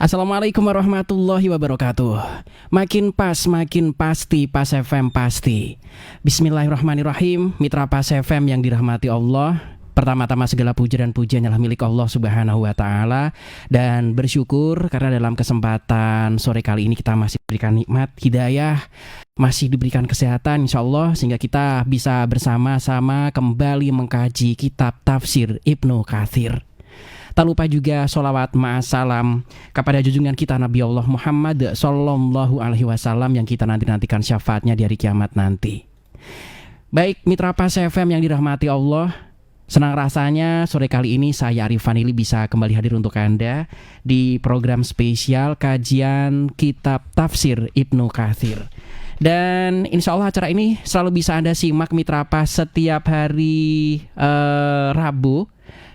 Assalamualaikum warahmatullahi wabarakatuh. Makin pas, makin pasti, Pas FM pasti. Bismillahirrahmanirrahim. Mitra Pas FM yang dirahmati Allah, pertama-tama segala puja dan pujian adalah milik Allah Subhanahu wa Ta'ala. Dan bersyukur karena dalam kesempatan sore kali ini kita masih diberikan nikmat hidayah, masih diberikan kesehatan insya Allah, sehingga kita bisa bersama-sama kembali mengkaji kitab tafsir Ibnu Katsir. Tak lupa juga sholawat ma'asalam kepada junjungan kita Nabi Allah Muhammad Sallallahu Alaihi Wasallam yang kita nantikan syafaatnya di hari kiamat nanti. Baik mitra Pas FM yang dirahmati Allah, senang rasanya sore kali ini saya Arif Vanili bisa kembali hadir untuk Anda di program spesial kajian kitab tafsir Ibnu Katsir. Dan insya Allah acara ini selalu bisa Anda simak mitra Pas setiap hari Rabu.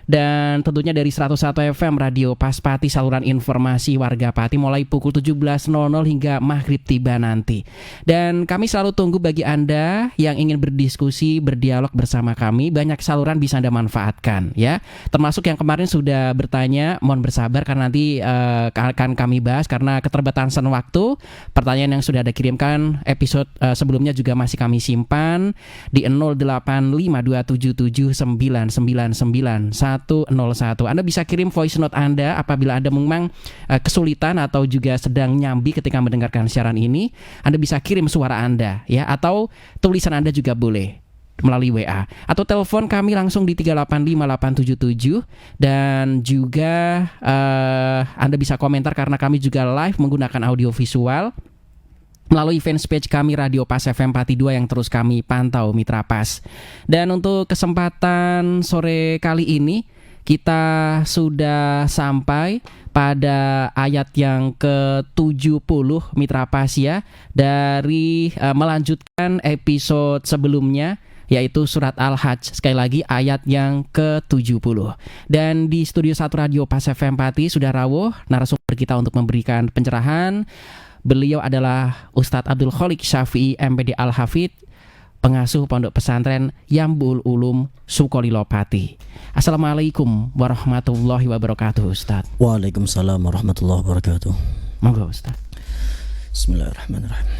Dan tentunya dari 101 FM Radio Pas Pati, saluran informasi warga Pati, mulai pukul 17.00 hingga maghrib tiba nanti. Dan kami selalu tunggu bagi Anda yang ingin berdiskusi, berdialog bersama kami. Banyak saluran bisa Anda manfaatkan ya. Termasuk yang kemarin sudah bertanya, mohon bersabar karena nanti akan kami bahas karena keterbatasan waktu. Pertanyaan yang sudah Anda kirimkan episode sebelumnya juga masih kami simpan di 085277999101. Anda bisa kirim voice note Anda apabila Anda memang kesulitan atau juga sedang nyambi ketika mendengarkan siaran ini. Anda bisa kirim suara Anda ya, atau tulisan Anda juga boleh melalui WA atau telepon kami langsung di 385877. Dan juga Anda bisa komentar karena kami juga live menggunakan audio visual melalui fanpage kami Radio Pas FM Pati 2 yang terus kami pantau mitra Pas. Dan untuk kesempatan sore kali ini kita sudah sampai pada ayat yang ke-70 mitra Pas ya, dari melanjutkan episode sebelumnya yaitu surat Al-Hajj. Sekali lagi ayat yang ke-70. Dan di studio 1 Radio Pas FM Pati sudah rawuh narasumber kita untuk memberikan pencerahan. Beliau adalah Ustadz Abdul Kholiq Syafi'i MPD Al-Hafidh, pengasuh Pondok Pesantren Yambul Ulum Sukolilo Pati. Assalamualaikum warahmatullahi wabarakatuh Ustadz. Waalaikumsalam warahmatullahi wabarakatuh. Monggo Ustadz. Bismillahirrahmanirrahim.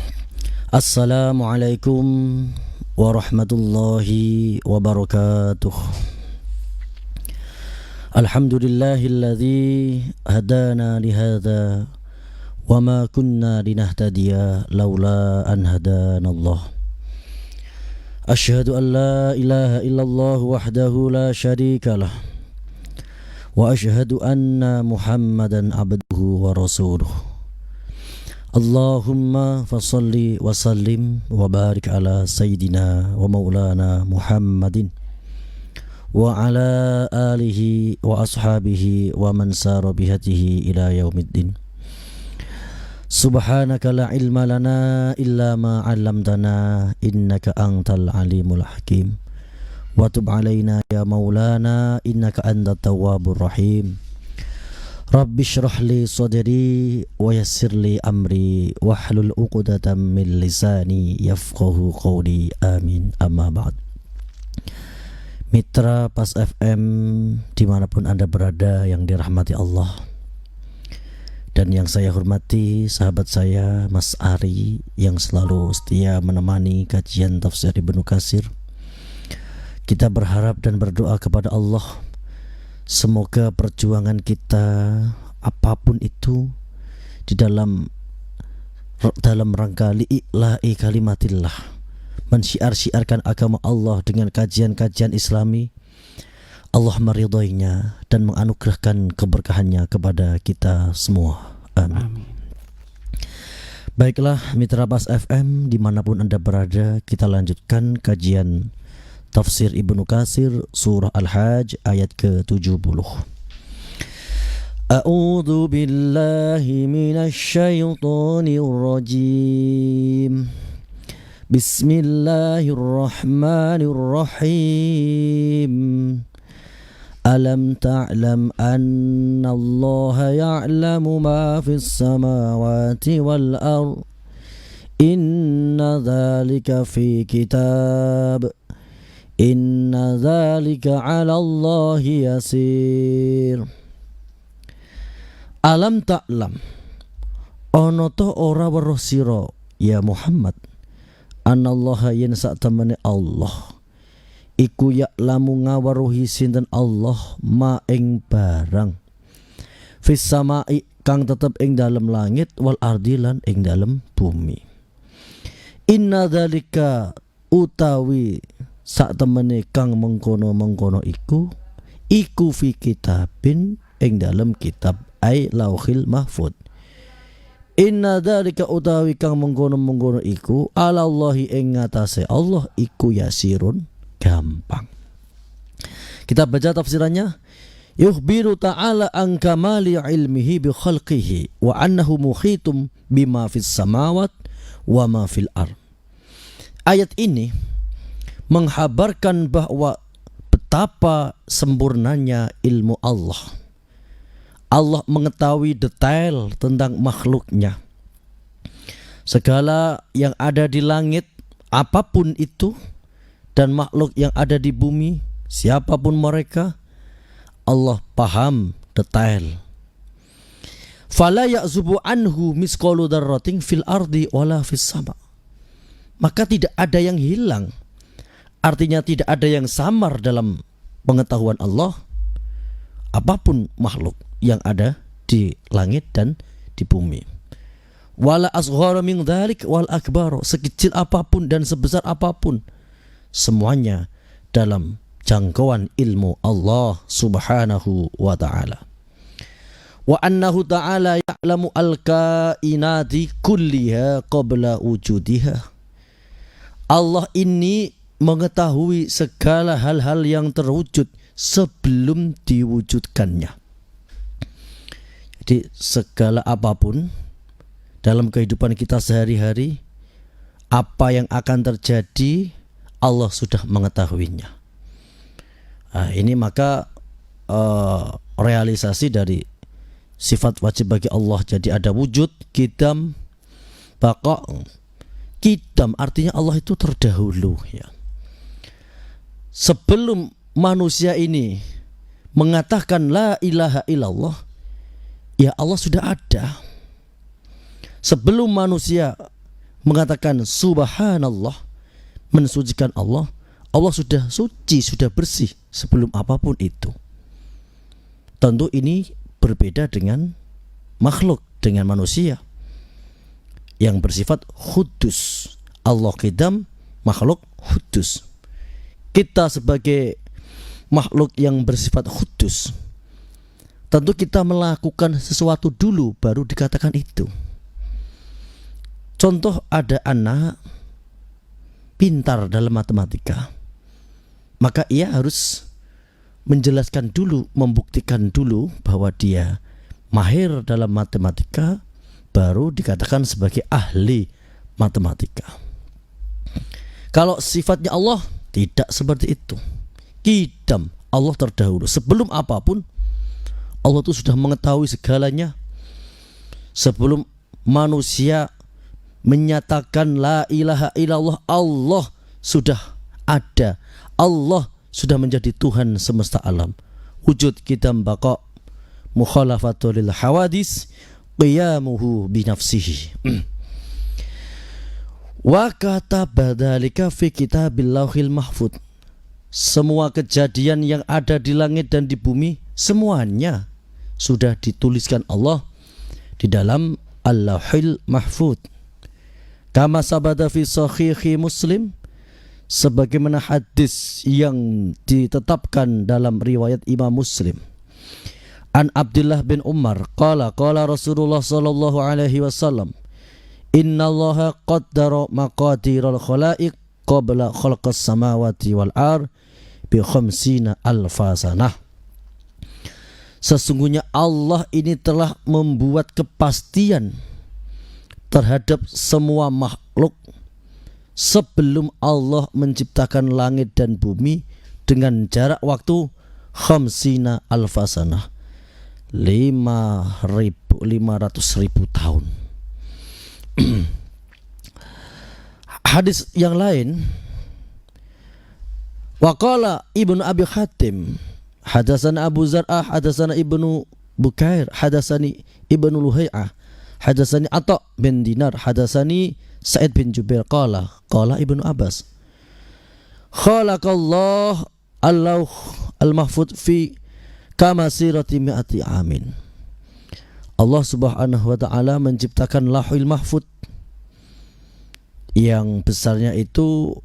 Assalamualaikum warahmatullahi wabarakatuh. Alhamdulillahilladzi hadana lihadza وما كنا لنهتدي لولا أن هدانا الله أشهد أن لا إله إلا الله وحده لا شريك له وأشهد أن محمدا عبده ورسوله اللهم فصل وسلم وبارك على سيدنا ومولانا محمد وعلى آله وأصحابه ومن سار بهديه إلى يوم الدين. Subhanaka la ilma lana illa ma 'allamtana innaka antal alimul hakim wa tub 'alaina ya maulana innaka antat tawwabur rahim. Rabbi shrah li sadri wa yassir li amri wahlul 'uqdatam min lisani yafqahu qawli amin amma ba'd. Mitra Pas FM dimanapun Anda berada yang dirahmati Allah dan yang saya hormati, sahabat saya Mas Ari yang selalu setia menemani kajian tafsir Ibnu Katsir. Kita berharap dan berdoa kepada Allah, semoga perjuangan kita apapun itu di dalam rangka li'ila'i kalimatillah, mensyiar-syiarkan agama Allah dengan kajian-kajian Islami, Allah meridhoinya dan menganugerahkan keberkahannya kepada kita semua. Amin. Baiklah mitra Pas FM dimanapun Anda berada, kita lanjutkan kajian tafsir Ibnu Katsir surah Al-Hajj ayat ke-70. A'udzu billahi minasy syaithanir rajim. Bismillahirrahmanirrahim. Alam ta'lam anna Allah ya'lamu ma fis samawati wal ard. Inna dzalika fi kitab. Inna dzalika 'ala Allah yasir. Alam ta'lam, ono to ora weruh sira ya Muhammad, anallaha yen sak temene Allah iku ya'lamu ngawaruhi sinten Allah ma ing barang fis samai kang tetep ing dalem langit wal ardi lan ing dalem bumi. Inna dzalika utawi sak temene kang mengkono-mengkono iku fi kitabin ing dalem kitab ai lauhil mahfud. Inna dzalika utawi kang mengkono-mengkono iku alallahi ing ngatasé Allah iku yasirun gampang. Kita baca tafsirannya. Yukhbiru ta'ala an kamali ilmihi bi khalqihi wa annahu muhitum bima fis samawat wa ma fil ard. Ayat ini menghabarkan bahwa betapa sempurnanya ilmu Allah. Allah mengetahui detail tentang makhluknya. Segala yang ada di langit, apapun itu, dan makhluk yang ada di bumi, siapapun mereka, Allah paham detail. Fala ya'zubu anhu misqalu dzarratin fil ardi wala fis sama. Maka tidak ada yang hilang. Artinya tidak ada yang samar dalam pengetahuan Allah. Apapun makhluk yang ada di langit dan di bumi. Wala asghara min dzalik wal akbar, sekecil apapun dan sebesar apapun, semuanya dalam jangkauan ilmu Allah subhanahu wa ta'ala. Wa annahu ta'ala ya'lamu al-kainati kulliha qabla wujudiha. Allah ini mengetahui segala hal-hal yang terwujud sebelum diwujudkannya. Jadi segala apapun dalam kehidupan kita sehari-hari, apa yang akan terjadi Allah sudah mengetahuinya. Nah, ini maka realisasi dari sifat wajib bagi Allah. Jadi ada wujud, qidam, baqa. Qidam artinya Allah itu terdahulu, ya. Sebelum manusia ini mengatakan la ilaha illallah, ya Allah sudah ada. Sebelum manusia mengatakan subhanallah, mensucikan Allah, Allah sudah suci, sudah bersih sebelum apapun itu. Tentu ini berbeda dengan makhluk, dengan manusia yang bersifat kudus. Allah qidam, makhluk kudus. Kita sebagai makhluk yang bersifat kudus, tentu kita melakukan sesuatu dulu baru dikatakan itu. Contoh, ada anak pintar dalam matematika, maka ia harus menjelaskan dulu, membuktikan dulu bahwa dia mahir dalam matematika, baru dikatakan sebagai ahli matematika. Kalau sifatnya Allah tidak seperti itu. Qidam, Allah terdahulu. Sebelum apapun, Allah itu sudah mengetahui segalanya. Sebelum manusia menyatakan la ilaha illallah, Allah sudah ada. Allah sudah menjadi Tuhan semesta alam. Wujud qidam baqa, mukhalafatul lil hawadis, qiyamuhu binafsihi. Wa kataba dzalika fi kitabil lauhil mahfud. Semua kejadian yang ada di langit dan di bumi, semuanya sudah dituliskan Allah di dalam al-lauhil mahfud. Kama sabada fi sahihi Muslim, sebagaimana hadis yang ditetapkan dalam riwayat Imam Muslim. An Abdullah bin Umar qala Rasulullah sallallahu alaihi wasallam, innallaha qaddara maqadiral khalaiq qabla khalqas samawati wal ard bi 50 alfa sanah. Sesungguhnya Allah ini telah membuat kepastian terhadap semua makhluk sebelum Allah menciptakan langit dan bumi dengan jarak waktu 50 alfa sanah, 500.000 tahun. Hadis yang lain, waqala Ibnu Abi Hatim hadatsana Abu Zar'ah hadatsana Ibnu Bukair hadasani Ibnu Luhai'ah hadasani Atha bin Dinar hadasani Sa'id bin Jubair qala Ibnu Abbas khalaqallah al-lawh al-mahfud fi kamasirati mi'ati amin. Allah Subhanahu wa ta'ala menciptakan Lauhul Mahfud yang besarnya itu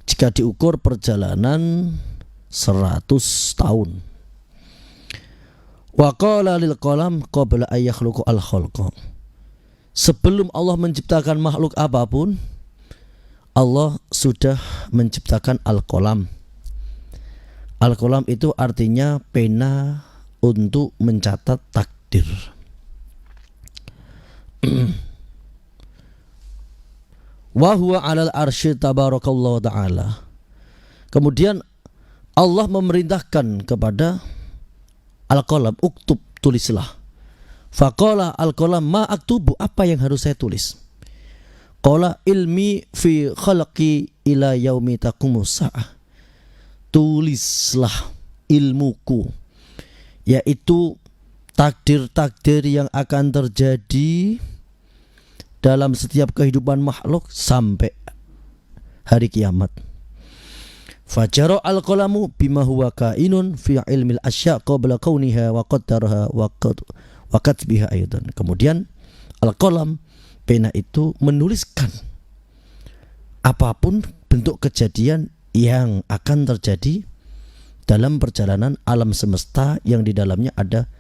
jika diukur perjalanan 100 tahun. Wa qala lil qalam qabla ay yakhluqa al khalqa. Sebelum Allah menciptakan makhluk apapun, Allah sudah menciptakan al-qalam. Al-qalam itu artinya pena untuk mencatat takdir. Wa huwa 'alal arsy tabarakallahu ta'ala. Kemudian Allah memerintahkan kepada al-qalam, uktub, tulislah. Faqala al-qalam ma aktubu, apa yang harus saya tulis? Qala ilmi fi khalqi ila yaumi taqumus sa'ah. Tulislah ilmuku, yaitu takdir-takdir yang akan terjadi dalam setiap kehidupan makhluk sampai hari kiamat. Fajara al-qalamu bima huwa kainun fi ilmil asya' qabla kauniha wa qaddaraha wa katbiha aidan. Kemudian al-qalam, pena itu menuliskan apapun bentuk kejadian yang akan terjadi dalam perjalanan alam semesta yang di dalamnya ada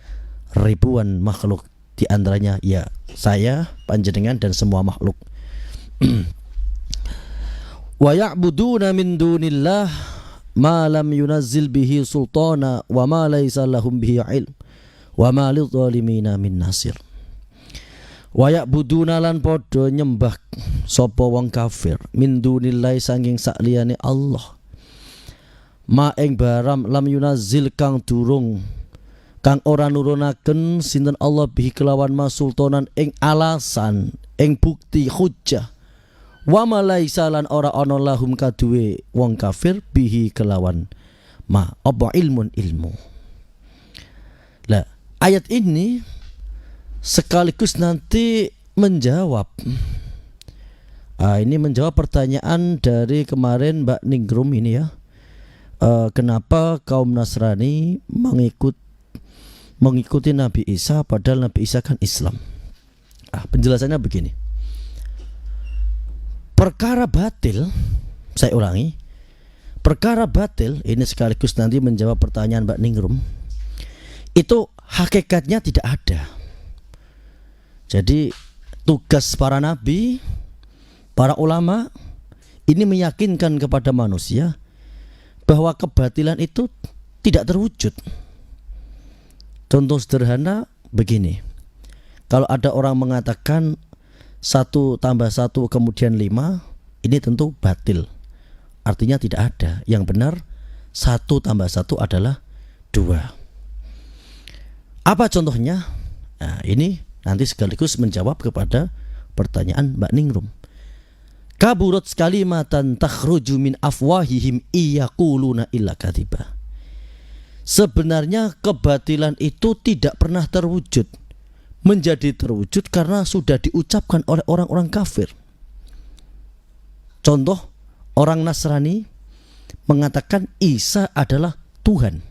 ribuan makhluk, di antaranya ya saya, panjenengan dan semua makhluk. Wa ya'buduna min dunillah ma lam yunazzil bihi sultana wa ma laysa lahum bihi ilm wa ma lidh-dhalimina min nasir. Wa ya'buduna lan padha nyembah sapa wong kafir min dunillahi sanging sakliyane Allah, ma ing baram lam yunazzil kang durung kang ora nurunaken sinten Allah bihi kelawan ma sultanan ing alasan ing bukti hujjah, wa malaisa lan ora ana lahum kaduwe wong kafir bihi kelawan ma apa ilmun ilmu. Lah ayat ini sekaligus nanti menjawab ini menjawab pertanyaan dari kemarin Mbak Ningrum ini ya. Kenapa kaum Nasrani mengikuti Nabi Isa padahal Nabi Isa kan Islam? Penjelasannya begini. Perkara batil, saya ulangi, perkara batil ini sekaligus nanti menjawab pertanyaan Mbak Ningrum. Itu hakikatnya tidak ada. Jadi tugas para nabi, para ulama ini meyakinkan kepada manusia bahwa kebatilan itu tidak terwujud. Contoh sederhana begini. Kalau ada orang mengatakan 1 tambah 1 kemudian 5, ini tentu batil. Artinya tidak ada. Yang benar 1 tambah 1 adalah 2. Apa contohnya? Nah, ini nanti sekaligus menjawab kepada pertanyaan Mbak Ningrum. Kaburat kalimatan takhruju min afwahihim iyaquluna illa kadziba. Sebenarnya kebatilan itu tidak pernah terwujud. Menjadi terwujud karena sudah diucapkan oleh orang-orang kafir. Contoh, orang Nasrani mengatakan Isa adalah Tuhan.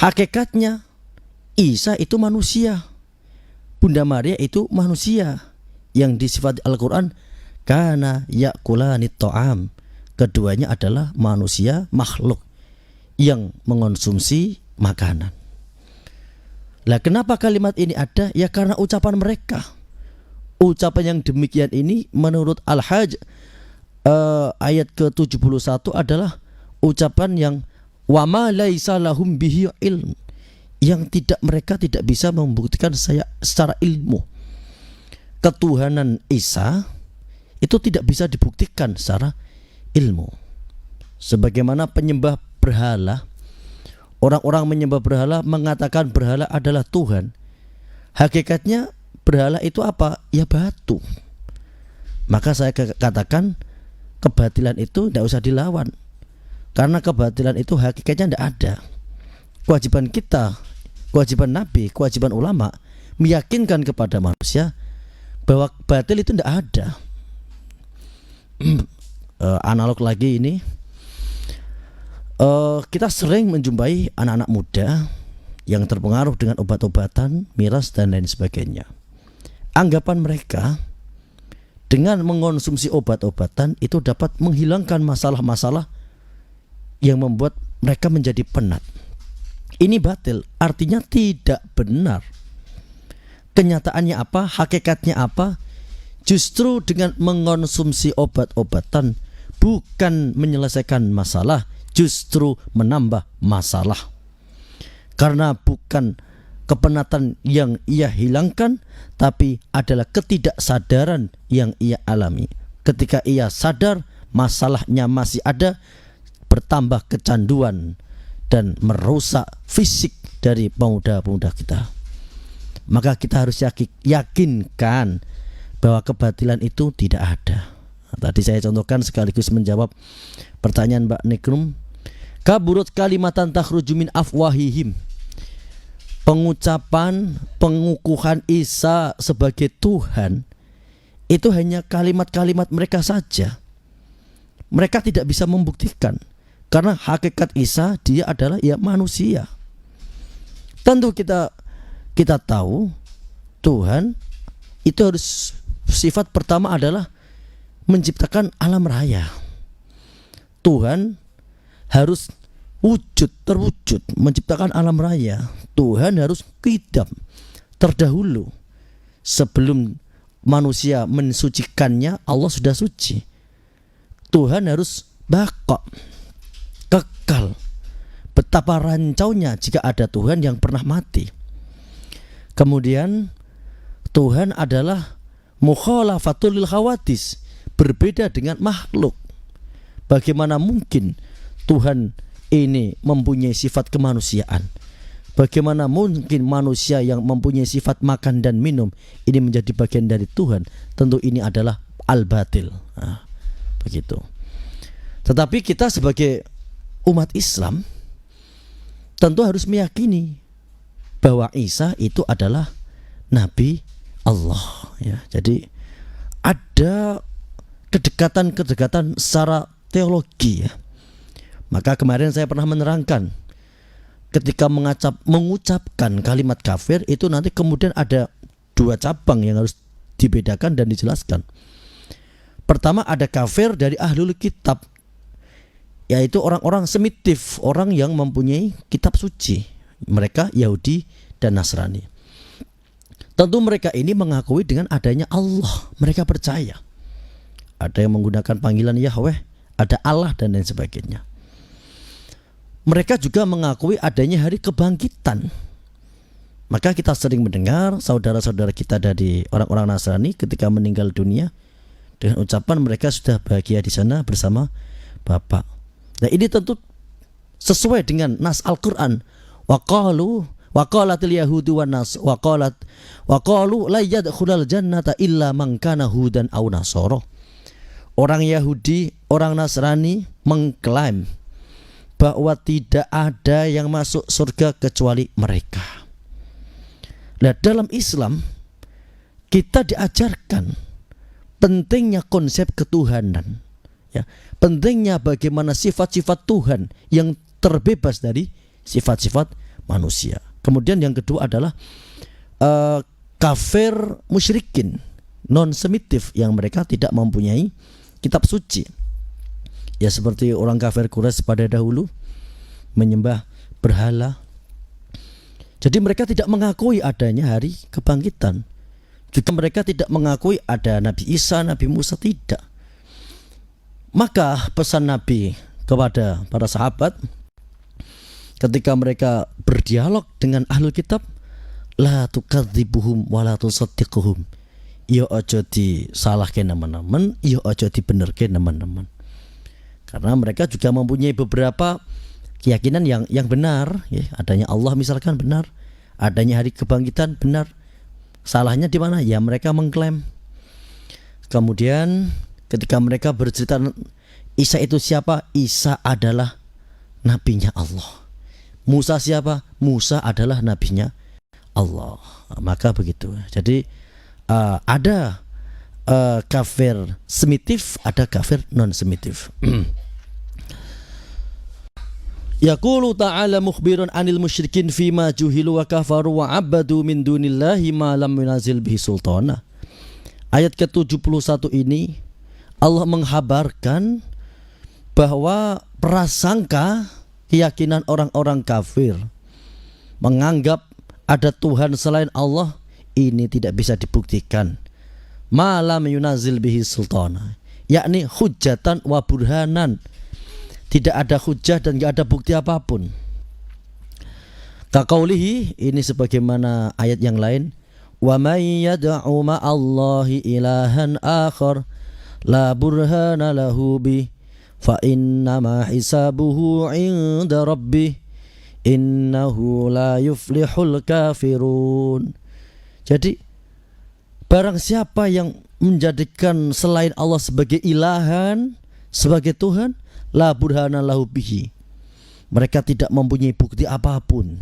Hakikatnya Isa itu manusia. Bunda Maria itu manusia yang disifati Al-Quran kana yakulanit ta'am. Keduanya adalah manusia makhluk yang mengonsumsi makanan. Lah kenapa kalimat ini ada? Ya karena ucapan mereka. Ucapan yang demikian ini menurut Al-Hajj ayat ke-71 adalah ucapan yang wa ma laisa lahum bihi ilm, yang mereka tidak bisa membuktikan saya secara ilmu. Ketuhanan Isa itu tidak bisa dibuktikan secara ilmu. Sebagaimana penyembah berhala, orang-orang menyembah berhala mengatakan berhala adalah Tuhan. Hakikatnya berhala itu apa? Ya batu. Maka saya katakan kebatilan itu tidak usah dilawan, karena kebatilan itu hakikatnya tidak ada. kewajiban kita, kewajiban Nabi, kewajiban ulama meyakinkan kepada manusia bahwa batil itu tidak ada. Analog lagi ini, kita sering menjumpai anak-anak muda yang terpengaruh dengan obat-obatan, miras dan lain sebagainya. Anggapan mereka dengan mengonsumsi obat-obatan itu dapat menghilangkan masalah-masalah yang membuat mereka menjadi penat. Ini batil, artinya tidak benar. Kenyataannya apa? Hakikatnya apa? Justru dengan mengonsumsi obat-obatan bukan menyelesaikan masalah, justru menambah masalah. Karena bukan kepenatan yang ia hilangkan, tapi adalah ketidaksadaran yang ia alami. Ketika ia sadar masalahnya masih ada, bertambah kecanduan dan merusak fisik dari pemuda-pemuda kita. Maka kita harus yakinkan bahwa kebatilan itu tidak ada. Tadi saya contohkan sekaligus menjawab pertanyaan Mbak Nikrum. Kaburut kalimatan takhruju min afwahihim. Pengucapan, pengukuhan Isa sebagai Tuhan itu hanya kalimat-kalimat mereka saja. Mereka tidak bisa membuktikan, karena hakikat Isa, dia adalah ya manusia. Tentu kita tahu Tuhan itu harus, sifat pertama adalah menciptakan alam raya. Tuhan harus terwujud menciptakan alam raya. Tuhan harus qidam, terdahulu. Sebelum manusia mensucikannya, Allah sudah suci. Tuhan harus baqa, kekal. Betapa rancaunya jika ada Tuhan yang pernah mati. Kemudian Tuhan adalah mukhalafatul lil khawadis, berbeda dengan makhluk. Bagaimana mungkin Tuhan ini mempunyai sifat kemanusiaan? Bagaimana mungkin manusia yang mempunyai sifat makan dan minum ini menjadi bagian dari Tuhan? Tentu ini adalah al-batil. Nah, begitu. Tetapi kita sebagai umat Islam tentu harus meyakini bahwa Isa itu adalah Nabi Allah, ya. Jadi ada kedekatan secara teologi, ya. Maka kemarin saya pernah menerangkan, ketika mengucapkan kalimat kafir itu nanti kemudian ada dua cabang yang harus dibedakan dan dijelaskan. Pertama, ada kafir dari ahlul kitab, yaitu orang-orang semitif, orang yang mempunyai kitab suci. Mereka Yahudi dan Nasrani. Tentu mereka ini mengakui dengan adanya Allah. Mereka percaya. Ada yang menggunakan panggilan Yahweh, ada Allah dan lain sebagainya. Mereka juga mengakui adanya hari kebangkitan. Maka kita sering mendengar saudara-saudara kita dari orang-orang Nasrani ketika meninggal dunia dengan ucapan mereka sudah bahagia di sana bersama Bapa. Nah, ini tentu sesuai dengan nas Al-Quran. Waqalatil yahudu wan nas waqalu la yadkhulul jannata illa man kana hudan aw nasara. Orang Yahudi, orang Nasrani mengklaim bahwa tidak ada yang masuk surga kecuali mereka. Nah, dalam Islam kita diajarkan pentingnya konsep ketuhanan, ya. Pentingnya bagaimana sifat-sifat Tuhan yang terbebas dari sifat-sifat manusia. Kemudian yang kedua adalah kafir musyrikin, non-semitif, yang mereka tidak mempunyai kitab suci. Ya, seperti orang kafir Quraisy pada dahulu menyembah berhala. Jadi mereka tidak mengakui adanya hari kebangkitan. Juga mereka tidak mengakui ada Nabi Isa, Nabi Musa, tidak. Maka pesan Nabi kepada para sahabat ketika mereka berdialog dengan ahlul kitab, la tukadzibuhum wa la tusaddiquhum. Yo aja disalahke nemen-nemen, yo aja dibenerke nemen-nemen. Karena mereka juga mempunyai beberapa keyakinan yang benar, ya. Adanya Allah misalkan benar, adanya hari kebangkitan benar. Salahnya di mana? Ya mereka mengklaim. Kemudian ketika mereka bercerita Isa itu siapa? Isa adalah nabinya Allah. Musa siapa? Musa adalah nabinya Allah. Maka begitu. Jadi ada kafir semitif, ada kafir non semitif. Yaqulu ta'ala mukhbirun 'anil musyrikin fima juhilu wa kafaru wa 'abadu min dunillahi ma lam yunazil bihi sultana. Ayat ke-71 ini Allah menghabarkan bahwa prasangka keyakinan orang-orang kafir menganggap ada Tuhan selain Allah ini tidak bisa dibuktikan. Ma lam yunazil bihi sultana, yakni hujjatan wa burhanan. Tidak ada hujjah dan tidak ada bukti apapun. Kaqaulihi, ini sebagaimana ayat yang lain, wa may yad'u ma'allahi ilahan akhar la burhana lahu bi fa innama hisabuhu 'inda rabbih innahu la yuflihul kafirun. Jadi barang siapa yang menjadikan selain Allah sebagai ilahan, sebagai Tuhan, la burhana lahu bihi, mereka tidak mempunyai bukti apapun.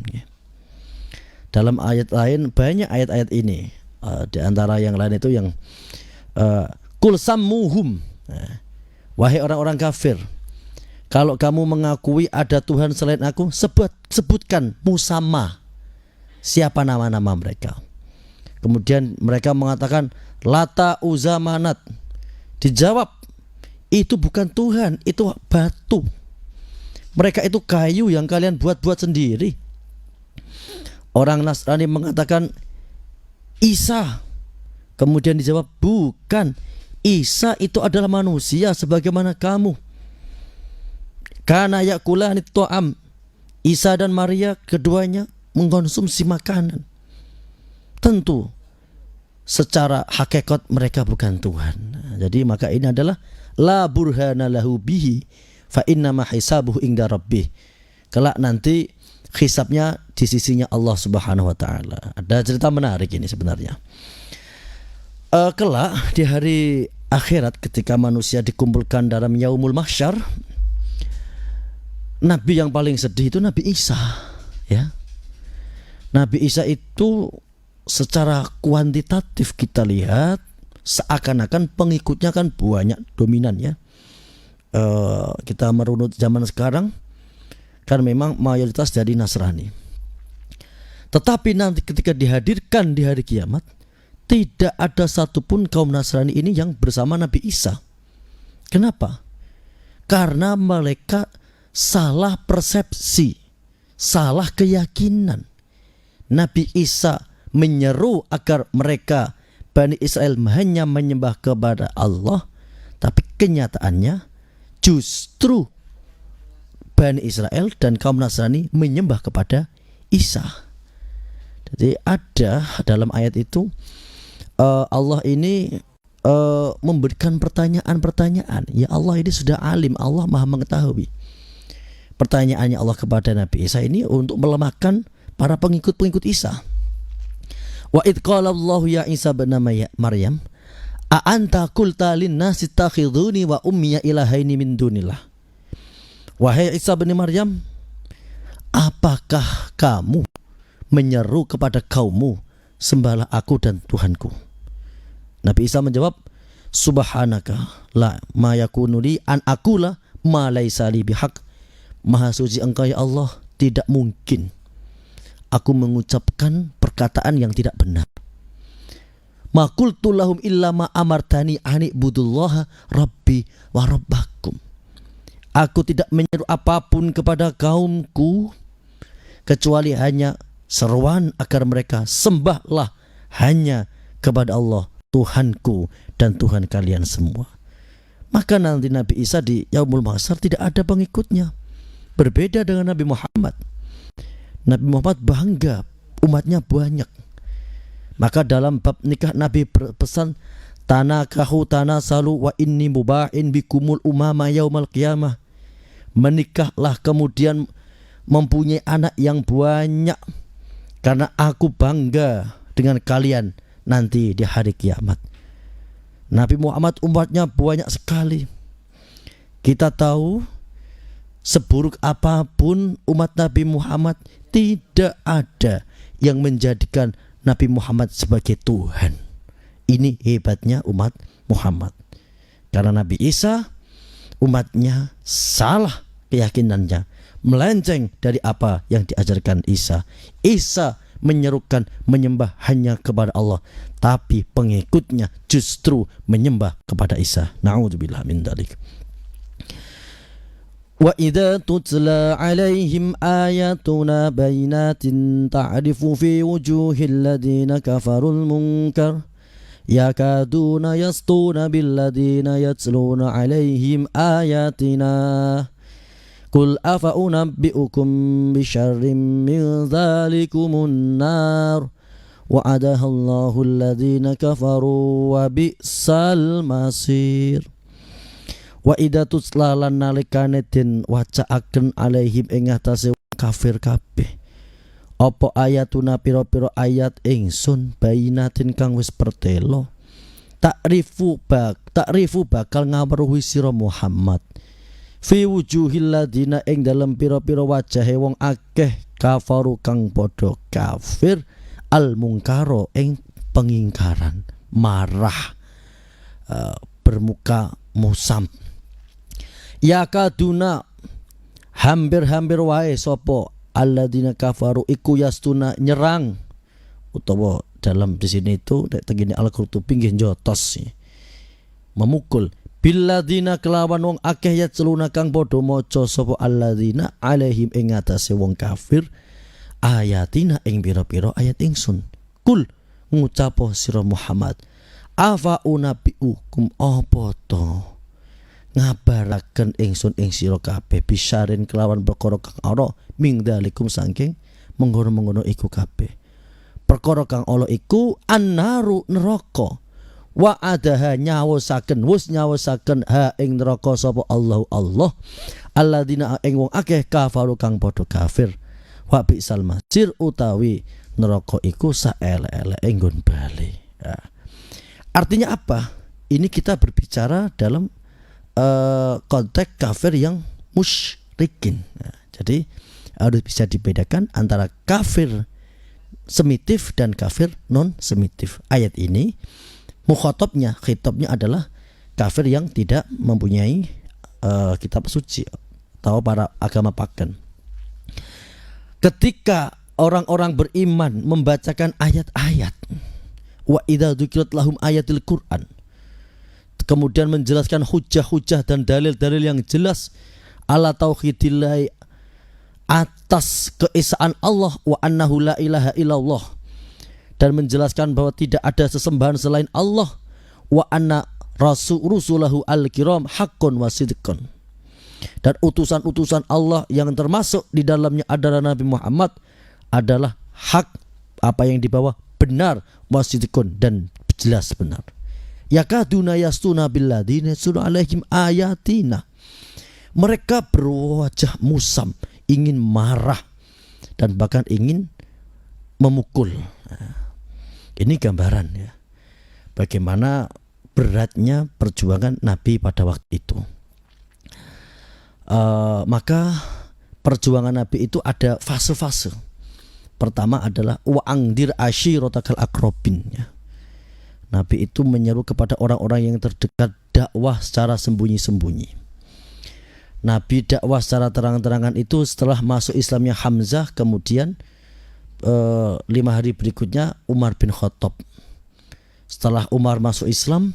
Dalam ayat lain banyak ayat-ayat ini, di antara yang lain itu yang kul sammuhum, wahai orang-orang kafir, kalau kamu mengakui ada Tuhan selain aku, sebutkan musamma, siapa nama-nama mereka. Kemudian mereka mengatakan Lata, Uzza, Manat. Dijawab, itu bukan Tuhan, itu batu. Mereka itu kayu yang kalian buat-buat sendiri. Orang Nasrani mengatakan Isa. Kemudian dijawab, bukan, Isa itu adalah manusia sebagaimana kamu. Kana yakulani ta'am. Isa dan Maria keduanya mengkonsumsi makanan. Tentu secara hakikat mereka bukan Tuhan. Jadi maka ini adalah la burhana lahu bihi fa innama hisabuhu inda rabbih. Kelak nanti hisabnya di sisinya Allah Subhanahu wa taala. Ada cerita menarik ini sebenarnya. Kelak di hari akhirat ketika manusia dikumpulkan dalam yaumul mahsyar, nabi yang paling sedih itu Nabi Isa, ya. Nabi Isa itu secara kuantitatif kita lihat seakan-akan pengikutnya kan banyak, dominan ya. Kita merunut zaman sekarang kan memang mayoritas dari Nasrani. Tetapi nanti ketika dihadirkan di hari kiamat, tidak ada satupun kaum Nasrani ini yang bersama Nabi Isa. Kenapa? Karena mereka salah persepsi, salah keyakinan. Nabi Isa menyeru agar mereka Bani Israel hanya menyembah kepada Allah, tapi kenyataannya justru Bani Israel dan kaum Nasrani menyembah kepada Isa. Jadi ada dalam ayat itu Allah ini memberikan pertanyaan-pertanyaan. Ya Allah ini sudah alim, Allah maha mengetahui. Pertanyaannya Allah kepada Nabi Isa ini untuk melemahkan para pengikut-pengikut Isa. Wa id qala Allah ya Isa bin Maryam a anta qulta lin nasi takhiduni wa ummiya ilahaini min dunillah. Wahai Isa bin Maryam, apakah kamu menyeru kepada kaummu sembahlah aku dan Tuhanku? Nabi Isa menjawab, subhanaka la ma yakunu li an aqula ma laisa li bihaq. Maha suci Engkau ya Allah, tidak mungkin aku mengucapkan perkataan yang tidak benar. Ma qultu lahum illa ma amartani ani budullaha rabbi wa rabbakum. Aku tidak menyeru apapun kepada kaumku kecuali hanya seruan agar mereka sembahlah hanya kepada Allah, Tuhanku dan Tuhan kalian semua. Maka nanti Nabi Isa di Yaumul Mahsyar tidak ada pengikutnya. Berbeda dengan Nabi Muhammad. Nabi Muhammad bangga umatnya banyak. Maka dalam bab nikah Nabi berpesan, tanakahu tanasalu wa inni muba'in bikumul umama yaumal qiyamah. Menikahlah kemudian mempunyai anak yang banyak, karena aku bangga dengan kalian nanti di hari kiamat. Nabi Muhammad umatnya banyak sekali. Kita tahu seburuk apapun umat Nabi Muhammad, tidak ada yang menjadikan Nabi Muhammad sebagai Tuhan. Ini hebatnya umat Muhammad. Karena Nabi Isa, umatnya salah keyakinannya, melenceng dari apa yang diajarkan Isa. Isa menyerukan menyembah hanya kepada Allah, tapi pengikutnya justru menyembah kepada Isa. Na'udzubillah min dzalik. Wa idza tutla 'alaihim ayatuna bayyinatin ta'rifu fi wujuhil ladzina kafarul munkar yakaduna yastuna billadina yatluna 'alaihim ayatina qul afa unabbi'ukum bisyarrin min dzalikumun nar wa'adahallahu alladhina kafaru wa bi'sal masir. Wa idza tutla lan nalikane den wacaaken 'alaihim ing atase kafir kabeh apa ayatuna pira-pira ayat ingsun bayinatin kang wis pertelo takrifu bakal ngaweruhi sira Muhammad fi wujuhil ladina ing dalem pira-pira wajahe wong akeh kafaru kang padha kafir al mungkaro ing pengingkaran marah bermuka musam yakaduna hampir-hampir wae sapa alladzina kafaru iku yastuna nyerang, utawa dalam di sini itu tegene Al-Qurtubi nggih njotos memukul billadzina kelawan wong akeh yaceluna kang padha maca sapa alladzina alaihim ing atase wong kafir ayatina ing pira-pira ayat ingsun. Kul ngucapo sira Muhammad afa unabiukum apa to ngabaraken ingsun ing sira kabeh bisarin kelawan perkara kang ana ming dalikum saking menggono-menggono iku kabeh. Perkara kang ana iku annaru neraka wa adaha nyawasaken wis nyawasaken ha ing neraka sapa Allah alladzina ing wong akeh kafaru kang padha kafir wa bi'sal masir utawi neraka iku saelek-elek nggon bali. Artinya apa? Ini kita berbicara dalam konteks kafir yang musyrikin. Jadi harus bisa dibedakan antara kafir semitif dan kafir non semitif. Ayat ini mukhatabnya, khitabnya adalah kafir yang tidak mempunyai kitab suci atau para agama pagan. Ketika orang-orang beriman membacakan ayat-ayat wa idza dzukirat lahum ayatil Qur'an, kemudian menjelaskan hujah-hujah dan dalil-dalil yang jelas ala tauhidillah atas keesaan Allah wa annahu la ilaha illallah, dan menjelaskan bahwa tidak ada sesembahan selain Allah wa anna rasulahu al-kiram haqqun wa sidqun, dan utusan-utusan Allah yang termasuk di dalamnya adalah Nabi Muhammad adalah hak, apa yang dibawa benar wa sidqun dan jelas benar. Yakaduna yastuna billadina yatluna alaihim ayatina, mereka berwajah musam, ingin marah dan bahkan ingin memukul. Ini gambaran ya bagaimana beratnya perjuangan Nabi pada waktu itu. Maka perjuangan Nabi itu ada fase-fase. Pertama adalah wa'angdir ashiratakal akrobin ya. Nabi itu menyeru kepada orang-orang yang terdekat dakwah secara sembunyi-sembunyi. Nabi dakwah secara terang-terangan itu setelah masuk Islamnya Hamzah, kemudian 5 hari berikutnya Umar bin Khattab. Setelah Umar masuk Islam,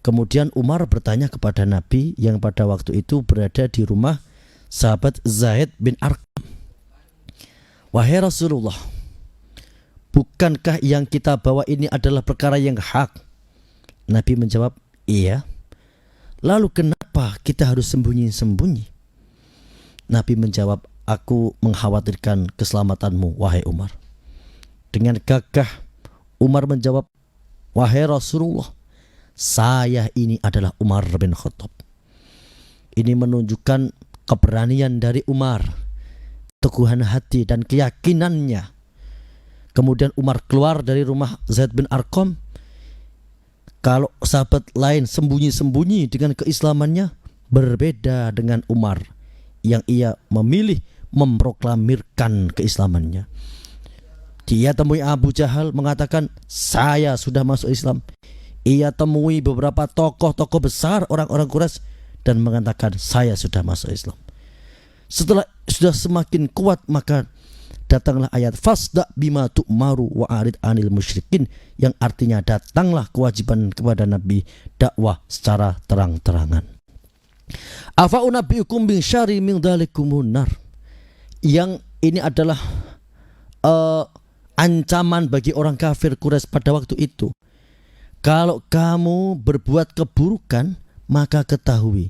kemudian Umar bertanya kepada Nabi yang pada waktu itu berada di rumah sahabat Zaid bin Arqam, wahai Rasulullah, bukankah yang kita bawa ini adalah perkara yang hak? Nabi menjawab, iya. Lalu kenapa kita harus sembunyi-sembunyi? Nabi menjawab, aku mengkhawatirkan keselamatanmu, wahai Umar. Dengan gagah Umar menjawab, wahai Rasulullah, saya ini adalah Umar bin Khattab. Ini menunjukkan keberanian dari Umar, teguhan hati dan keyakinannya. Kemudian Umar keluar dari rumah Zaid bin Arqam. Kalau sahabat lain sembunyi-sembunyi dengan keislamannya, berbeda dengan Umar. yang ia memilih memproklamirkan keislamannya. Dia temui Abu Jahal mengatakan, saya sudah masuk Islam. Ia temui beberapa tokoh-tokoh besar orang-orang Quraisy dan mengatakan, saya sudah masuk Islam. Setelah sudah semakin kuat, maka datanglah ayat fasda bima tu'maru wa arid anil musyrikin, yang artinya datanglah kewajiban kepada Nabi dakwah secara terang-terangan. Afa unabbiukum bin syari min dzalikumun nar. Yang ini adalah ancaman bagi orang kafir Quraisy pada waktu itu. Kalau kamu berbuat keburukan, maka ketahui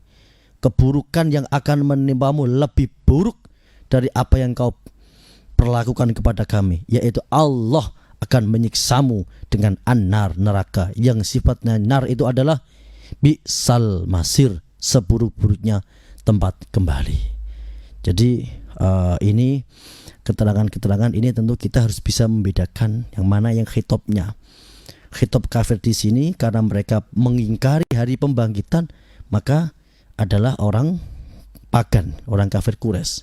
keburukan yang akan menimpamu lebih buruk dari apa yang kau perlakukan kepada kami, yaitu Allah akan menyiksamu dengan an-nar, neraka, yang sifatnya nar itu adalah bi'sal masir, seburuk-buruknya tempat kembali. Jadi ini keterangan-keterangan ini tentu kita harus bisa membedakan yang mana yang khitabnya. Khitab kafir di sini karena mereka mengingkari hari pembangkitan, maka adalah orang pagan, orang kafir Quraisy.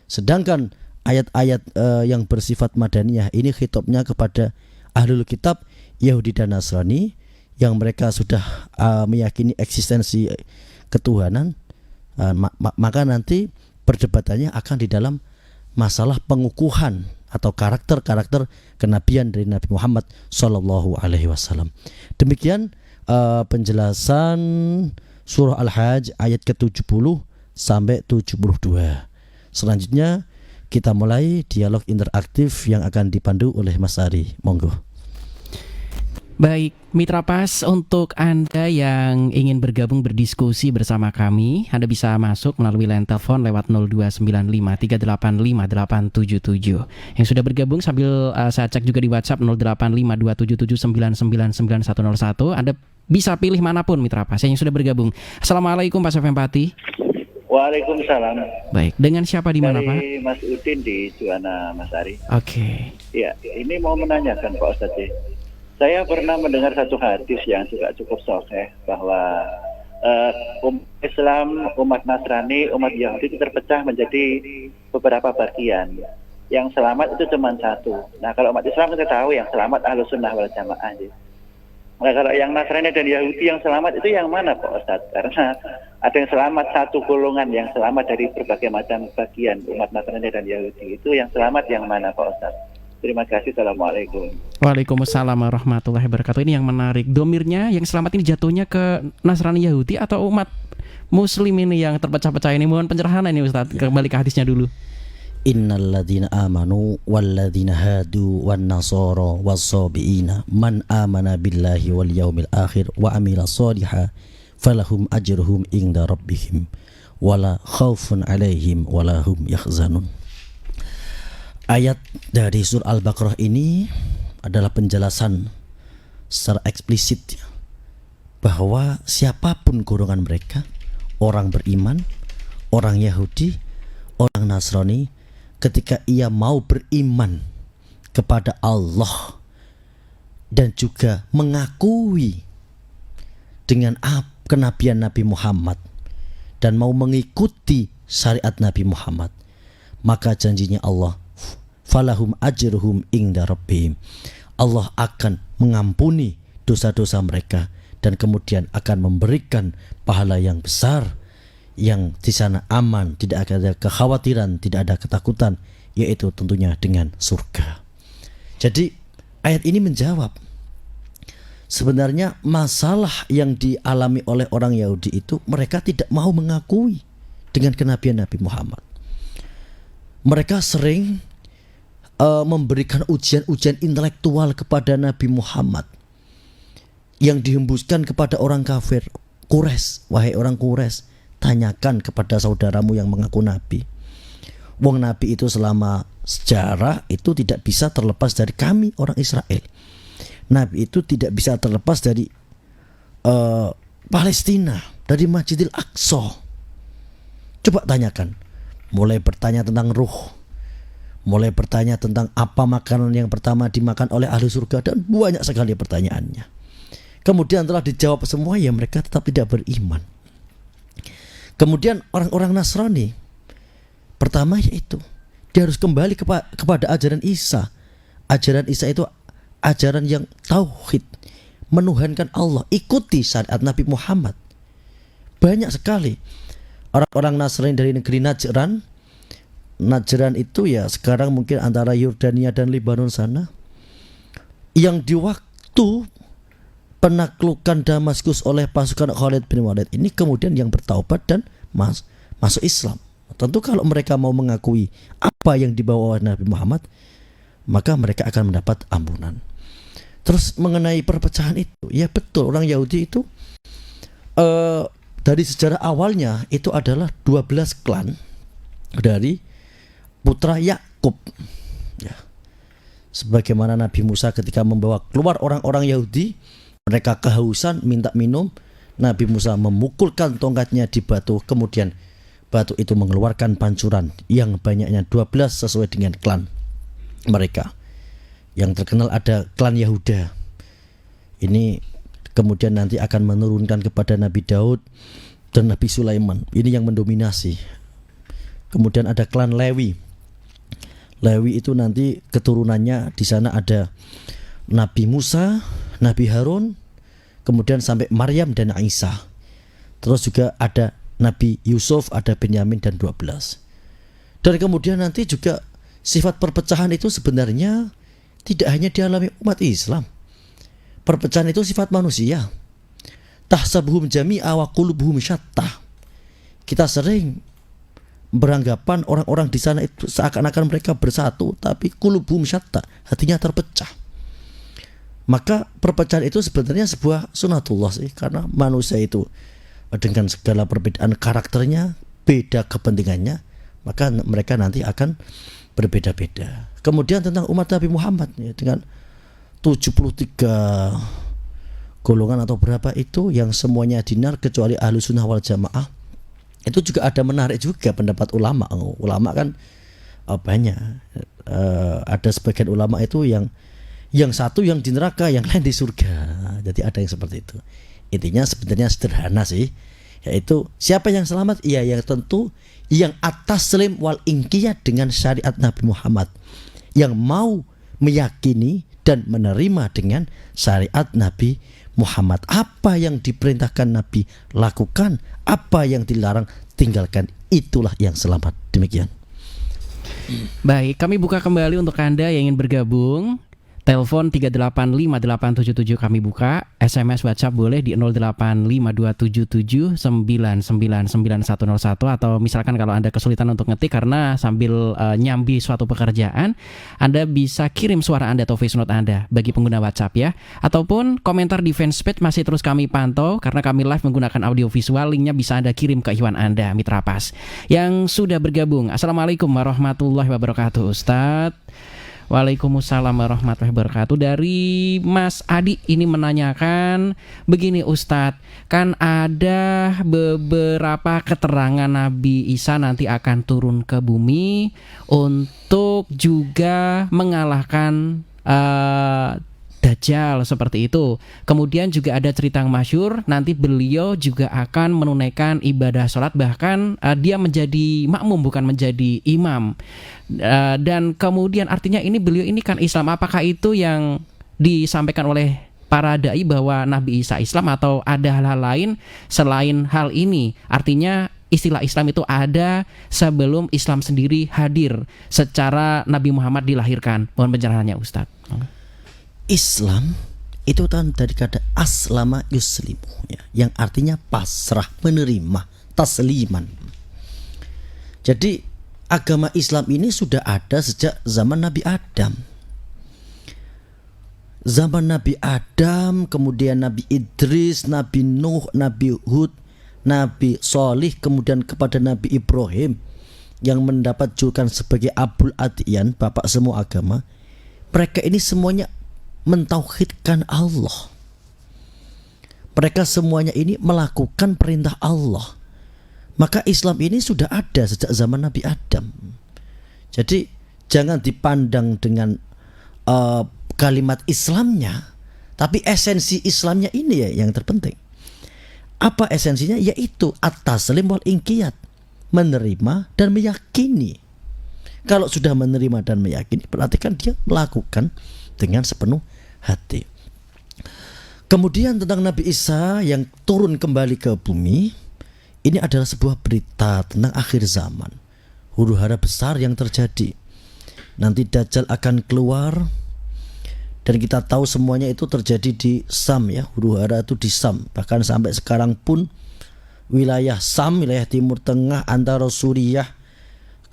Sedangkan ayat-ayat yang bersifat madaniyah ini khitabnya kepada ahlul kitab Yahudi dan Nasrani yang mereka sudah meyakini eksistensi ketuhanan. Maka nanti perdebatannya akan di dalam masalah pengukuhan atau karakter-karakter kenabian dari Nabi Muhammad Sallallahu Alaihi Wasallam. Demikian penjelasan surah Al-Hajj ayat ke-70 sampai 72. Selanjutnya kita mulai dialog interaktif yang akan dipandu oleh Mas Ari. Monggo. Baik, Mitra Pas, untuk Anda yang ingin bergabung berdiskusi bersama kami, Anda bisa masuk melalui line telepon lewat 02953858877. Yang sudah bergabung sambil saya cek juga di WhatsApp 085277999101. Anda bisa pilih manapun Mitra Pas yang sudah bergabung. Assalamualaikum Pak Sofyan Pati. Waalaikumsalam. Baik, dengan siapa di mana Pak? Dari Mas Udin di Juwana, Mas Ari. Oke. Ya, ini mau menanyakan Pak Ustadz. Saya pernah mendengar satu hadis yang juga cukup sahih bahwa umat Islam, umat Nasrani, umat Yahudi itu terpecah menjadi beberapa bagian. Yang selamat itu cuma satu. Nah, kalau umat Islam kita tahu yang selamat Ahlus Sunnah wal Jamaah. Nah, kalau yang Nasrani dan Yahudi yang selamat itu yang mana Pak Ustadz? Karena ada yang selamat satu golongan yang selamat dari berbagai macam bagian umat Nasrani dan Yahudi. Itu yang selamat yang mana Pak Ustadz? Terima kasih. Assalamualaikum. Waalaikumsalam warahmatullahi wabarakatuh. Ini yang menarik. Domirnya yang selamat ini jatuhnya ke Nasrani Yahudi atau umat Muslim ini yang terpecah-pecah ini? Mohon pencerahan ini Ustaz. Kembali ke hadisnya dulu. Innalladzina amanu walladzina hadu wan nasara was-sabiina man amana billahi wal yaumil akhir wa amila shalihan falahum ajruhum inda rabbihim wala khaufun alaihim wala hum yahzanun. Ayat dari surah Al-Baqarah ini adalah penjelasan secara eksplisit bahwa siapapun golongan mereka, orang beriman, orang Yahudi, orang Nasrani, ketika ia mau beriman kepada Allah dan juga mengakui dengan kenabian Nabi Muhammad dan mau mengikuti syariat Nabi Muhammad, maka janjinya Allah, falahum ajruhum inda rabbihim, Allah akan mengampuni dosa-dosa mereka dan kemudian akan memberikan pahala yang besar, yang di sana aman, tidak ada kekhawatiran, tidak ada ketakutan, yaitu tentunya dengan surga. Jadi ayat ini menjawab sebenarnya masalah yang dialami oleh orang Yahudi itu, mereka tidak mau mengakui dengan kenabian Nabi Muhammad. Mereka sering memberikan ujian-ujian intelektual kepada Nabi Muhammad yang dihembuskan kepada orang kafir Quraisy. Wahai orang Quraisy, tanyakan kepada saudaramu yang mengaku Nabi. Wong Nabi itu selama sejarah itu tidak bisa terlepas dari kami orang Israel. Nabi itu tidak bisa terlepas dari Palestina, dari Masjidil Aqsa. Coba tanyakan. Mulai bertanya tentang ruh, mulai bertanya tentang apa makanan yang pertama dimakan oleh ahli surga, dan banyak sekali pertanyaannya. Kemudian telah dijawab semua, ya mereka tetap tidak beriman. Kemudian orang-orang Nasrani Pertama yaitu dia harus kembali kepada ajaran Isa. Ajaran Isa itu ajaran yang tauhid, menuhankan Allah. Ikuti syariat Nabi Muhammad. Banyak sekali orang-orang Nasrani dari negeri Najran. Najran itu ya sekarang mungkin antara Yordania dan Lebanon sana, yang di waktu penaklukan Damaskus oleh pasukan Khalid bin Walid ini kemudian yang bertaubat dan masuk Islam. Tentu kalau mereka mau mengakui apa yang dibawa oleh Nabi Muhammad, maka mereka akan mendapat ampunan. Terus mengenai perpecahan itu, ya betul, orang Yahudi itu dari sejarah awalnya itu adalah 12 klan dari putra Yakub. Ya. Sebagaimana Nabi Musa ketika membawa keluar orang-orang Yahudi, mereka kehausan minta minum, Nabi Musa memukulkan tongkatnya di batu, kemudian batu itu mengeluarkan pancuran yang banyaknya 12 sesuai dengan klan mereka. Yang terkenal ada klan Yahuda. Ini kemudian nanti akan menurunkan kepada Nabi Daud dan Nabi Sulaiman. Ini yang mendominasi. Kemudian ada klan Lewi. Lewi itu nanti keturunannya di sana ada Nabi Musa, Nabi Harun, kemudian sampai Maryam dan Isa. Terus juga ada Nabi Yusuf, ada Benyamin dan 12. Dan kemudian nanti juga sifat perpecahan itu sebenarnya tidak hanya dialami umat Islam. Perpecahan itu sifat manusia. Tahsabuhum jami'a wa qulubuhum syattah. Kita sering beranggapan orang-orang di sana itu seakan-akan mereka bersatu, tapi qulubuhum syattah, hatinya terpecah. Maka perpecahan itu sebenarnya sebuah sunatullah sih, karena manusia itu dengan segala perbedaan karakternya, beda kepentingannya, maka mereka nanti akan berbeda-beda. Kemudian tentang umat Nabi Muhammad ya, dengan 73 golongan atau berapa itu yang semuanya dinar kecuali ahlu sunnah wal jamaah. Itu juga ada menarik juga pendapat ulama. Ulama kan banyak. Ada sebagian ulama itu yang satu yang di neraka, yang lain di surga. Jadi ada yang seperti itu. Intinya sebenarnya sederhana sih, yaitu siapa yang selamat? Ya yang tentu yang atas taslim wal inqiyad dengan syariat Nabi Muhammad, yang mau meyakini dan menerima dengan syariat Nabi Muhammad. Apa yang diperintahkan Nabi lakukan, apa yang dilarang tinggalkan, itulah yang selamat. Demikian. Baik, kami buka kembali untuk Anda yang ingin bergabung. Telepon 3858877 kami buka. SMS WhatsApp boleh di 085277999101, atau misalkan kalau Anda kesulitan untuk ngetik karena sambil nyambi suatu pekerjaan, Anda bisa kirim suara Anda atau voice note Anda bagi pengguna WhatsApp ya. Ataupun komentar di fanspage masih terus kami pantau karena kami live menggunakan audio visual. Linknya bisa Anda kirim ke ikhwan Anda, Mitra Pas yang sudah bergabung. Assalamualaikum warahmatullahi wabarakatuh, Ustadz. Waalaikumsalam warahmatullahi wabarakatuh. Dari Mas Adi ini menanyakan begini, Ustadz, kan ada beberapa keterangan Nabi Isa nanti akan turun ke bumi untuk juga mengalahkan Dajjal seperti itu. Kemudian juga ada cerita yang masyhur nanti beliau juga akan menunaikan ibadah sholat, bahkan dia menjadi makmum bukan menjadi imam. Dan kemudian artinya ini beliau ini kan Islam. Apakah itu yang disampaikan oleh para dai bahwa Nabi Isa Islam, atau ada hal-hal lain selain hal ini? Artinya istilah Islam itu ada sebelum Islam sendiri hadir secara Nabi Muhammad dilahirkan. Mohon pencerahannya, Ustadz. Islam itu kan dari kata aslama yuslimu ya, yang artinya pasrah, menerima, tasliman. Jadi agama Islam ini sudah ada sejak zaman Nabi Adam. Zaman Nabi Adam, kemudian Nabi Idris, Nabi Nuh, Nabi Hud, Nabi Solih, kemudian kepada Nabi Ibrahim yang mendapat julukan sebagai Abul Adiyan, bapak semua agama. Mereka ini semuanya mentauhidkan Allah. Mereka semuanya ini melakukan perintah Allah. Maka Islam ini sudah ada sejak zaman Nabi Adam. Jadi jangan dipandang dengan kalimat Islamnya, tapi esensi Islamnya ini ya yang terpenting. Apa esensinya? Yaitu at-taslim wal inqiyad, menerima dan meyakini. Kalau sudah menerima dan meyakini, berarti kan dia melakukan dengan sepenuh hati. Kemudian tentang Nabi Isa yang turun kembali ke bumi, ini adalah sebuah berita tentang akhir zaman, huru-hara besar yang terjadi. Nanti Dajjal akan keluar, dan kita tahu semuanya itu terjadi di Sam ya, huru-hara itu di Sam. Bahkan sampai sekarang pun wilayah Sam, wilayah Timur Tengah antara Suriah,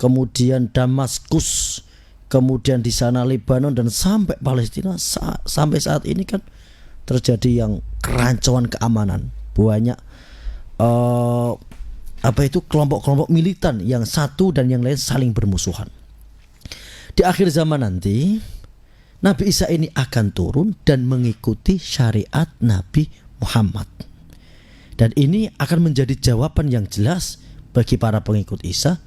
kemudian Damaskus, kemudian di sana Lebanon dan sampai Palestina, sampai saat ini kan terjadi yang kerancuan keamanan. Banyak kelompok-kelompok militan yang satu dan yang lain saling bermusuhan. Di akhir zaman nanti Nabi Isa ini akan turun dan mengikuti syariat Nabi Muhammad. Dan ini akan menjadi jawaban yang jelas bagi para pengikut Isa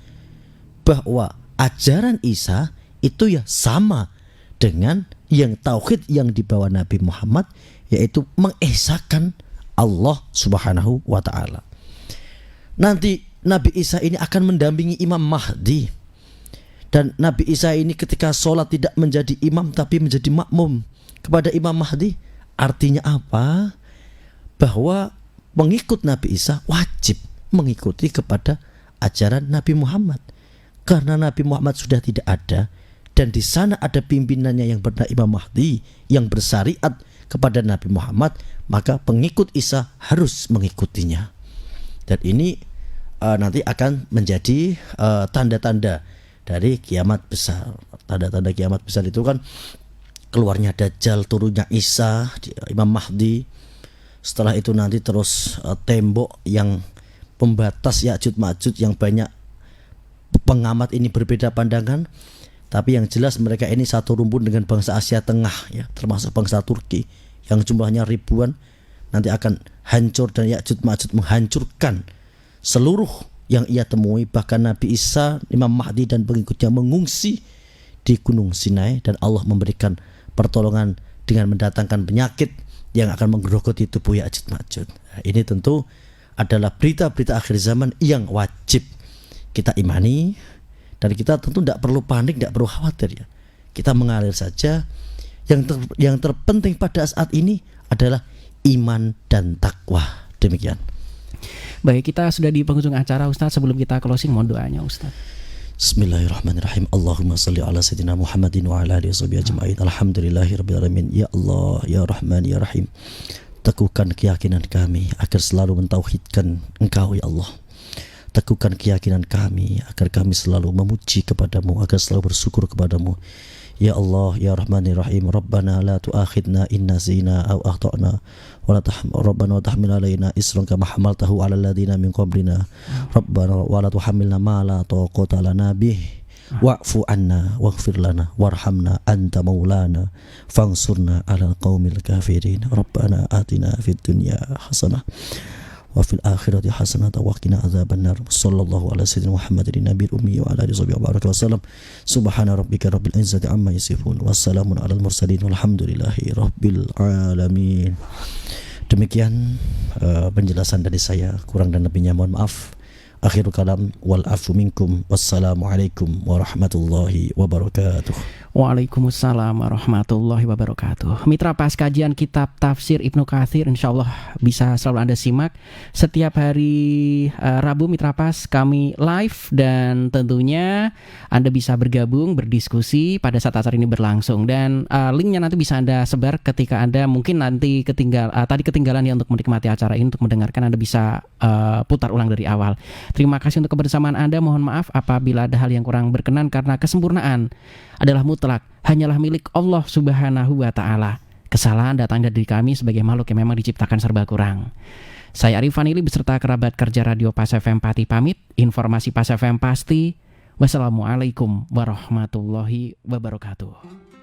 bahwa ajaran Isa itu ya sama dengan yang tauhid yang dibawa Nabi Muhammad, yaitu mengesahkan Allah Subhanahu wa ta'ala. Nanti Nabi Isa ini akan mendampingi Imam Mahdi. Dan Nabi Isa ini ketika sholat tidak menjadi imam tapi menjadi makmum kepada Imam Mahdi. Artinya apa? Bahwa pengikut Nabi Isa wajib mengikuti kepada ajaran Nabi Muhammad. Karena Nabi Muhammad sudah tidak ada, dan di sana ada pimpinannya yang bernama Imam Mahdi yang bersyariat kepada Nabi Muhammad, maka pengikut Isa harus mengikutinya. Dan ini nanti akan menjadi tanda-tanda dari kiamat besar. Tanda-tanda kiamat besar itu kan keluarnya Dajjal, turunnya Isa, Imam Mahdi. Setelah itu nanti terus tembok yang pembatas Ya'juj Ma'juj yang banyak pengamat ini berbeda pandangan, tapi yang jelas mereka ini satu rumpun dengan bangsa Asia Tengah ya, termasuk bangsa Turki yang jumlahnya ribuan, nanti akan hancur dan Ya'juj Ma'juj menghancurkan seluruh yang ia temui. Bahkan Nabi Isa, Imam Mahdi dan pengikutnya mengungsi di Gunung Sinai, dan Allah memberikan pertolongan dengan mendatangkan penyakit yang akan menggerogoti tubuh Ya'juj Ma'juj. Nah, ini tentu adalah berita-berita akhir zaman yang wajib kita imani, dan kita tentu tidak perlu panik, tidak perlu khawatir ya. Kita mengalir saja. Yang terpenting pada saat ini adalah iman dan takwa. Demikian. Baik, kita sudah di penghujung acara Ustaz. Sebelum kita closing, mohon doanya Ustaz. Bismillahirrahmanirrahim. Allahumma salli ala sayyidina Muhammadin wa ala alihi washabihi ajma'in. Alhamdulillahirabbil alamin. Ya Allah, ya Rahman, ya Rahim. Teguhkan keyakinan kami agar selalu mentauhidkan Engkau ya Allah. Teguhkan keyakinan kami agar kami selalu memuji kepadamu, agar selalu bersyukur kepadamu. Ya Allah, ya Rahman, ya Rahim. Rabbana la tu'akhidna in nasina aw akhtana Rabbana wa tahmil alaina isran kama hamaltahu ala alladhina min qablina. Rabbana wa la tuhammilna ma la taqata lana bih. Wa'fu anna waghfir lana warhamna anta maulana fansurna ala qaumil kafirin. Rabbana atina fid dunya hasanah wa fil akhirati hasanatan wa qina adzabannar. Sallallahu ala sayyidina Muhammadin nabiyil ummi wa ala alihi wasallam. Subhana rabbika rabbil izzati amma yasifun wa salamun alal mursalin walhamdulillahi rabbil alamin. Demikian penjelasan dari saya, kurang dan lebihnya mohon maaf. Akhirul kalam wal afu minkum. Wassalamualaikum warahmatullahi wabarakatuh. Waalaikumsalam warahmatullahi wabarakatuh. Mitra pas kajian kitab tafsir Ibnu Katsir, insyaallah bisa selalu Anda simak setiap hari Rabu. Mitra pas kami live, dan tentunya Anda bisa bergabung berdiskusi pada saat acara ini berlangsung, dan linknya nanti bisa Anda sebar ketika Anda mungkin nanti ketinggalan ya untuk menikmati acara ini. Untuk mendengarkan Anda bisa putar ulang dari awal. Terima kasih untuk kebersamaan Anda. Mohon maaf apabila ada hal yang kurang berkenan, karena kesempurnaan adalah mutlak, hanyalah milik Allah Subhanahu wa ta'ala. Kesalahan datang dari kami sebagai makhluk yang memang diciptakan serba kurang. Saya Arif Vanili beserta kerabat kerja Radio Pas FM Pati pamit. Informasi Pas FM pasti. Wassalamualaikum warahmatullahi wabarakatuh.